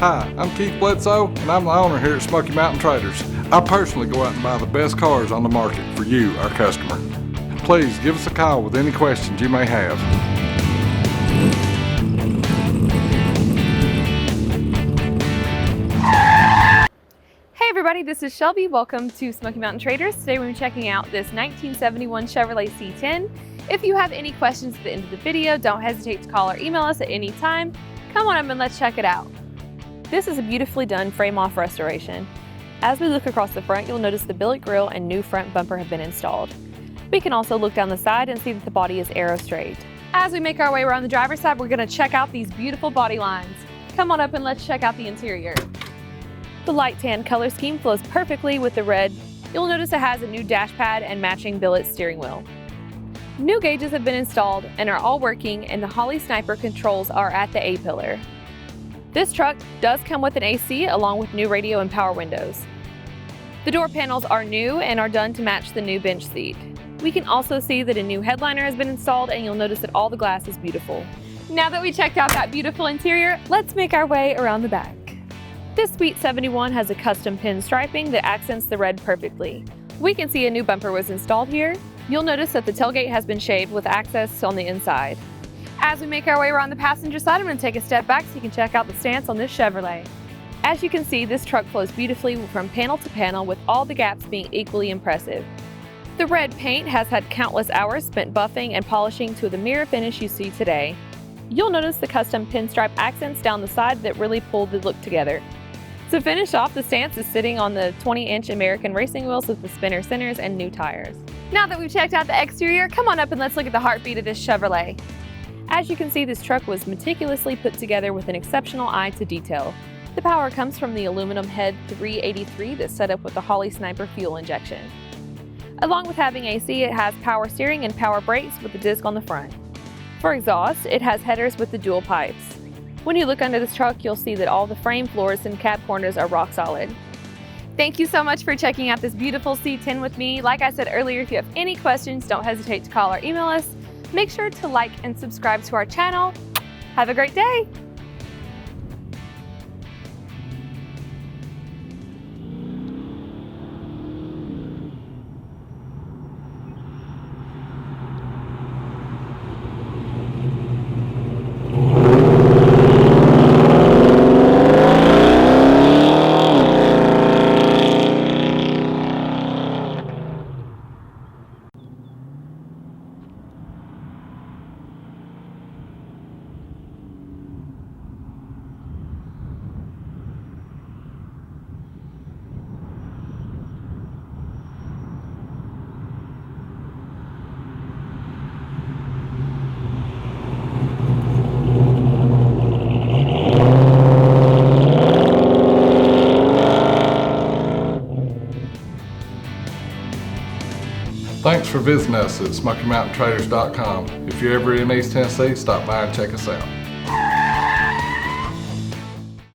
Hi, I'm Keith Bledsoe, and I'm the owner here at Smoky Mountain Traders. I personally go out and buy the best cars on the market for you, our customer. Please give us a call with any questions you may have. Hey everybody, this is Shelby. Welcome to Smoky Mountain Traders. Today we're checking out this 1971 Chevrolet C10. If you have any questions at the end of the video, don't hesitate to call or email us at any time. Come on up and let's check it out. This is a beautifully done frame-off restoration. As we look across the front, you'll notice the billet grille and new front bumper have been installed. We can also look down the side and see that the body is aero straight. As we make our way around the driver's side, we're going to check out these beautiful body lines. Come on up and let's check out the interior. The light tan color scheme flows perfectly with the red. You'll notice it has a new dash pad and matching billet steering wheel. New gauges have been installed and are all working, and the Holley Sniper controls are at the A-pillar. This truck does come with an AC along with new radio and power windows. The door panels are new and are done to match the new bench seat. We can also see that a new headliner has been installed, and you'll notice that all the glass is beautiful. Now that we checked out that beautiful interior, let's make our way around the back. This sweet 71 has a custom pin striping that accents the red perfectly. We can see a new bumper was installed here. You'll notice that the tailgate has been shaved with access on the inside. As we make our way around the passenger side, I'm going to take a step back so you can check out the stance on this Chevrolet. As you can see, this truck flows beautifully from panel to panel, with all the gaps being equally impressive. The red paint has had countless hours spent buffing and polishing to the mirror finish you see today. You'll notice the custom pinstripe accents down the side that really pull the look together. To finish off, the stance is sitting on the 20-inch American racing wheels with the spinner centers and new tires. Now that we've checked out the exterior, come on up and let's look at the heartbeat of this Chevrolet. As you can see, this truck was meticulously put together with an exceptional eye to detail. The power comes from the aluminum head 383 that's set up with the Holley Sniper fuel injection. Along with having AC, it has power steering and power brakes with the disc on the front. For exhaust, it has headers with the dual pipes. When you look under this truck, you'll see that all the frame floors and cab corners are rock solid. Thank you so much for checking out this beautiful C10 with me. Like I said earlier, if you have any questions, don't hesitate to call or email us. Make sure to like and subscribe to our channel. Have a great day. Thanks for visiting us at SmokyMountainTraders.com. If you're ever in East Tennessee, stop by and check us out.